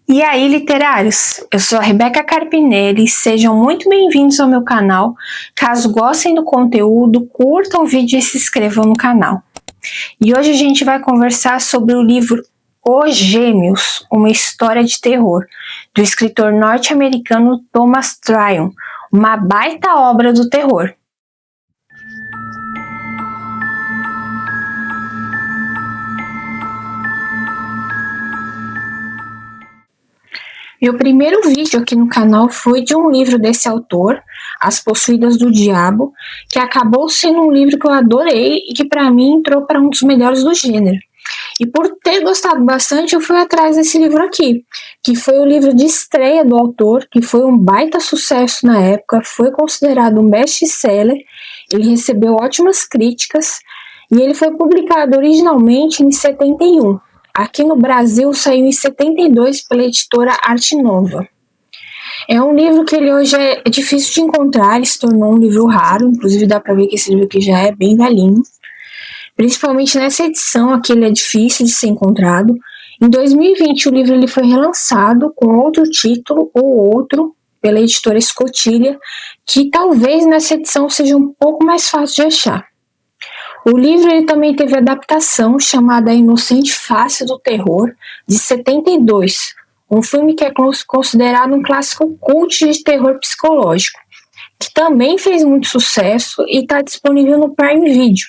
E aí, literários? Eu sou a Rebeca Carpinelli, sejam muito bem-vindos ao meu canal. Caso gostem do conteúdo, curtam o vídeo e se inscrevam no canal. E hoje a gente vai conversar sobre o livro Os Gêmeos, uma história de terror, do escritor norte-americano Thomas Tryon, uma baita obra do terror. Meu primeiro vídeo aqui no canal foi de um livro desse autor, As Possuídas do Diabo, que acabou sendo um livro que eu adorei e que para mim entrou para um dos melhores do gênero. E por ter gostado bastante, eu fui atrás desse livro aqui, que foi o livro de estreia do autor, que foi um baita sucesso na época, foi considerado um best-seller, ele recebeu ótimas críticas e ele foi publicado originalmente em 71. Aqui no Brasil saiu em 72 pela editora Arte Nova. É um livro que ele hoje é difícil de encontrar, ele se tornou um livro raro, inclusive dá para ver que esse livro aqui já é bem velhinho. Principalmente nessa edição aqui ele é difícil de ser encontrado. Em 2020 o livro ele foi relançado com outro título ou outro pela editora Escotilha, que talvez nessa edição seja um pouco mais fácil de achar. O livro ele também teve adaptação chamada A Inocente Face do Terror, de 72, um filme que é considerado um clássico cult de terror psicológico, que também fez muito sucesso e está disponível no Prime Video.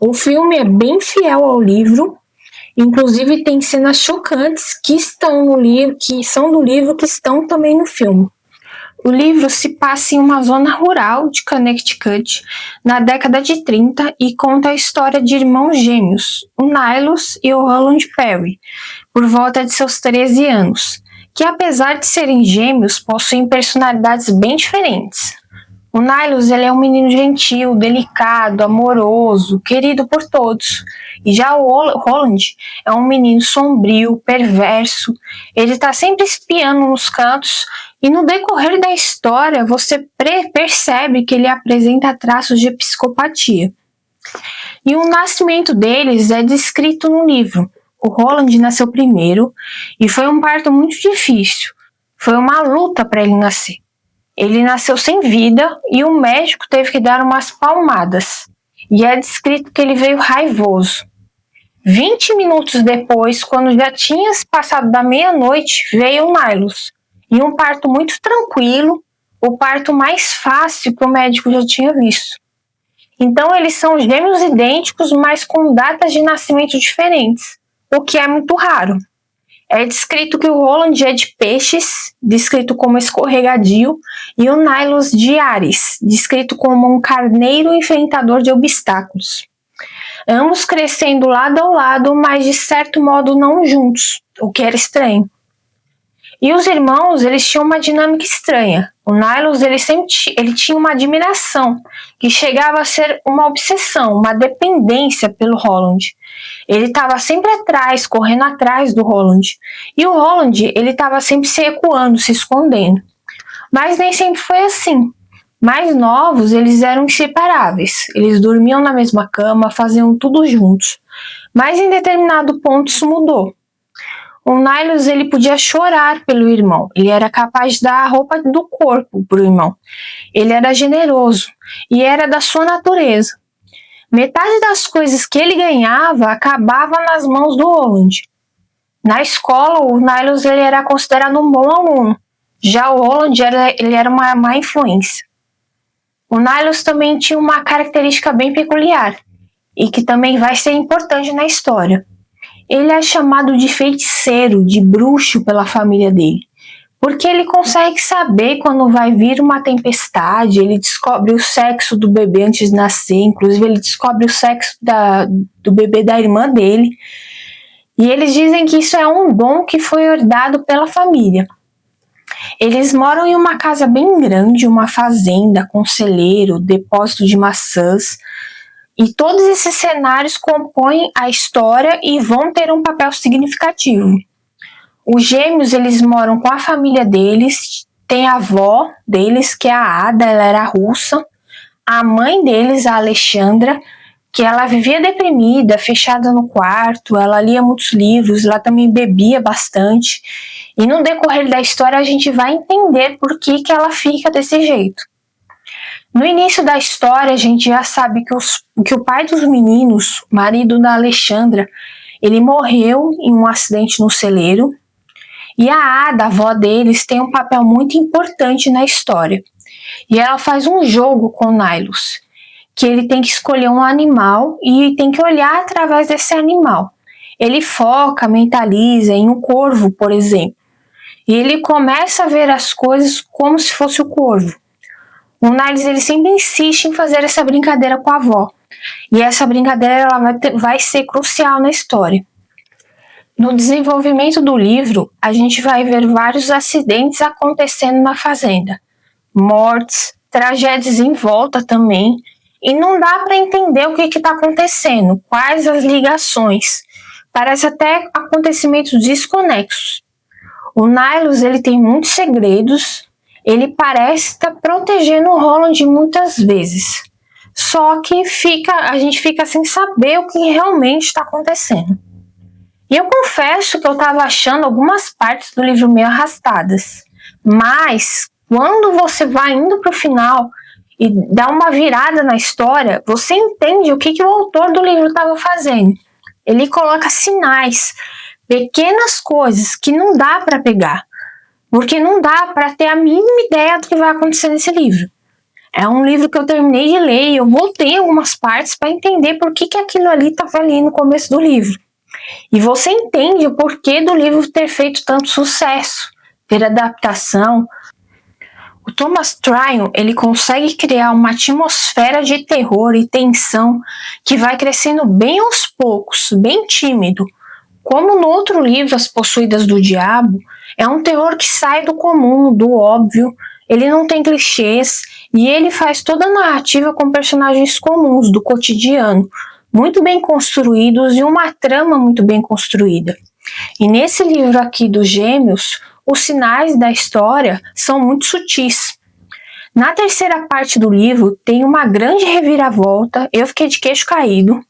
O filme é bem fiel ao livro, inclusive tem cenas chocantes que estão no livro, que são do livro, que estão também no filme. O livro se passa em uma zona rural de Connecticut na década de 30 e conta a história de irmãos gêmeos, o Niles e o Roland Perry, por volta de seus 13 anos, que apesar de serem gêmeos, possuem personalidades bem diferentes. O Niles ele é um menino gentil, delicado, amoroso, querido por todos. E já o Roland é um menino sombrio, perverso. Ele está sempre espiando nos cantos e no decorrer da história você percebe que ele apresenta traços de psicopatia. E o nascimento deles é descrito no livro. O Roland nasceu primeiro e foi um parto muito difícil. Foi uma luta para ele nascer. Ele nasceu sem vida e o médico teve que dar umas palmadas. E é descrito que ele veio raivoso. 20 minutos depois, quando já tinha passado da meia-noite, veio o Niles. E um parto muito tranquilo, o parto mais fácil que o médico já tinha visto. Então eles são gêmeos idênticos, mas com datas de nascimento diferentes, o que é muito raro. É descrito que o Roland é de peixes, descrito como escorregadio, e o Niles de Áries, descrito como um carneiro enfrentador de obstáculos. Ambos crescendo lado ao lado, mas de certo modo não juntos, o que era estranho. E os irmãos, eles tinham uma dinâmica estranha. O Niles, ele tinha uma admiração, que chegava a ser uma obsessão, uma dependência pelo Roland. Ele estava sempre atrás, correndo atrás do Roland. E o Roland, ele estava sempre se recuando, se escondendo. Mas nem sempre foi assim. Mais novos, eles eram inseparáveis. Eles dormiam na mesma cama, faziam tudo juntos. Mas em determinado ponto isso mudou. O Niles ele podia chorar pelo irmão, ele era capaz de dar a roupa do corpo para o irmão. Ele era generoso e era da sua natureza. Metade das coisas que ele ganhava acabava nas mãos do Roland. Na escola, o Niles ele era considerado um bom aluno, já o Roland ele era uma má influência. O Niles também tinha uma característica bem peculiar e que também vai ser importante na história. Ele é chamado de feiticeiro, de bruxo pela família dele, porque ele consegue saber quando vai vir uma tempestade, ele descobre o sexo do bebê antes de nascer, inclusive ele descobre o sexo do bebê da irmã dele, e eles dizem que isso é um dom que foi herdado pela família. Eles moram em uma casa bem grande, uma fazenda com celeiro, depósito de maçãs, e todos esses cenários compõem a história e vão ter um papel significativo. Os gêmeos, eles moram com a família deles, tem a avó deles, que é a Ada, ela era russa, a mãe deles, a Alexandra, que ela vivia deprimida, fechada no quarto, ela lia muitos livros, ela também bebia bastante, e no decorrer da história a gente vai entender por que ela fica desse jeito. No início da história a gente já sabe que o pai dos meninos, marido da Alexandra, ele morreu em um acidente no celeiro, e a Ada, a avó deles, tem um papel muito importante na história. E ela faz um jogo com o Nilus, que ele tem que escolher um animal e tem que olhar através desse animal. Ele foca, mentaliza em um corvo, por exemplo, e ele começa a ver as coisas como se fosse o corvo. O Nilus ele sempre insiste em fazer essa brincadeira com a avó, e essa brincadeira ela vai ser crucial na história. No desenvolvimento do livro, a gente vai ver vários acidentes acontecendo na fazenda, mortes, tragédias em volta também, e não dá para entender o que está acontecendo, quais as ligações. Parece até acontecimentos desconexos. O Nilus ele tem muitos segredos, ele parece estar protegendo o Roland muitas vezes, só que a gente fica sem saber o que realmente está acontecendo. E eu confesso que eu estava achando algumas partes do livro meio arrastadas, mas quando você vai indo para o final e dá uma virada na história, você entende o que o autor do livro estava fazendo. Ele coloca sinais, pequenas coisas que não dá para pegar, porque não dá para ter a mínima ideia do que vai acontecer nesse livro. É um livro que eu terminei de ler e eu voltei em algumas partes para entender por que aquilo ali estava ali no começo do livro. E você entende o porquê do livro ter feito tanto sucesso, ter adaptação. O Thomas Tryon, ele consegue criar uma atmosfera de terror e tensão que vai crescendo bem aos poucos, bem tímido. Como no outro livro, As Possuídas do Diabo, é um terror que sai do comum, do óbvio, ele não tem clichês e ele faz toda a narrativa com personagens comuns, do cotidiano, muito bem construídos e uma trama muito bem construída. E nesse livro aqui dos Gêmeos, os sinais da história são muito sutis. Na terceira parte do livro tem uma grande reviravolta, eu fiquei de queixo caído,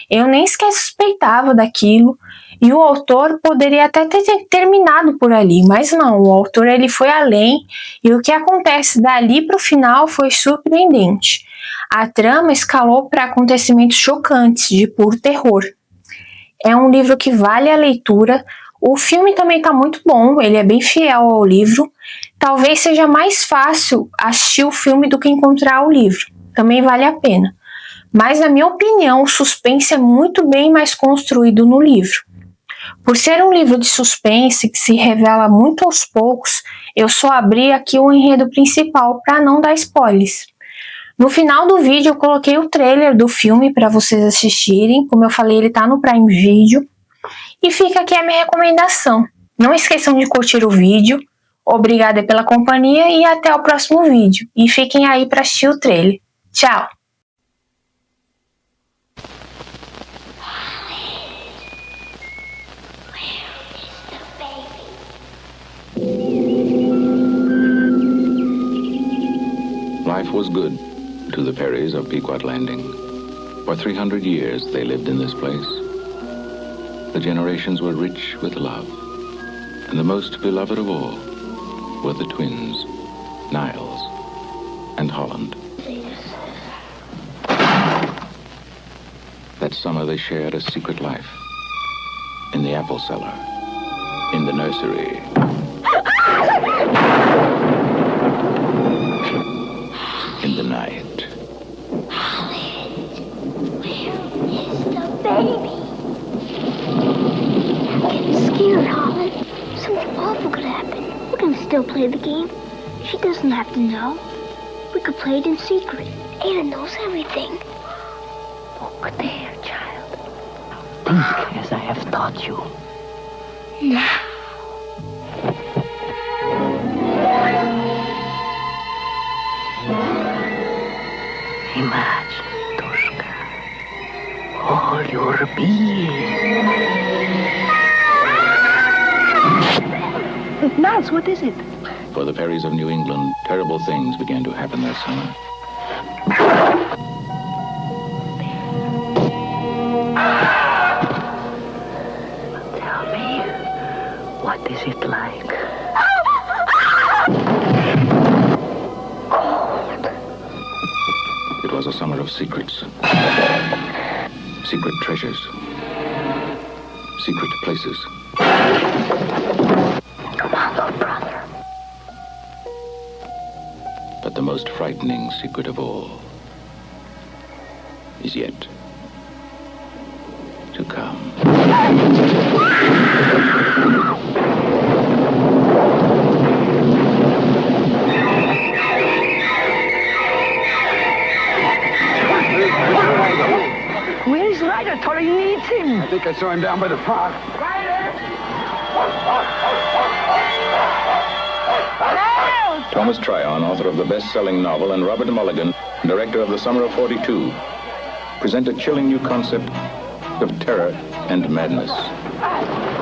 eu nem sequer suspeitava daquilo, e o autor poderia até ter terminado por ali, mas não, o autor ele foi além, e o que acontece dali para o final foi surpreendente. A trama escalou para acontecimentos chocantes, de puro terror. É um livro que vale a leitura. O filme também está muito bom, ele é bem fiel ao livro. Talvez seja mais fácil assistir o filme do que encontrar o livro. Também vale a pena. Mas, na minha opinião, o suspense é muito bem mais construído no livro. Por ser um livro de suspense que se revela muito aos poucos, eu só abri aqui o enredo principal para não dar spoilers. No final do vídeo eu coloquei o trailer do filme para vocês assistirem. Como eu falei, ele está no Prime Video. E fica aqui a minha recomendação. Não esqueçam de curtir o vídeo. Obrigada pela companhia e até o próximo vídeo. E fiquem aí para assistir o trailer. Tchau! Life was good to the Perrys of Pequot Landing. For 300 years they lived in this place. The generations were rich with love, and the most beloved of all were the twins, Niles and Holland. That summer they shared a secret life. In the apple cellar, in the nursery. In the night. Baby. I'm getting scared, Holland. Something awful could happen. We're gonna still play the game. She doesn't have to know. We could play it in secret. Anna knows everything. Look there, child. Think as I have taught you. Now. Imagine, Tushka. All your being. Niles, what is it? For the Perrys of New England, terrible things began to happen that summer. secrets. Secret treasures. Secret places. Come on, little brother. But the most frightening secret of all is yet to come. Where's Ryder? Tori needs him. I think I saw him down by the park. Thomas Tryon, author of the best-selling novel, and Robert Mulligan, director of The Summer of '42, present a chilling new concept of terror and madness.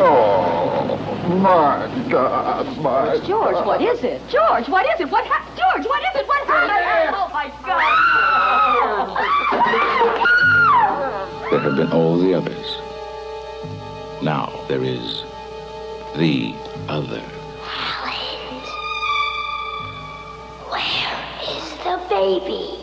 Oh, my God, my George, God. what is it? George, what is it? What happened? George, what is it? What happened? Oh, my God. There have been all the others. Now there is the other. Howland, where is the baby?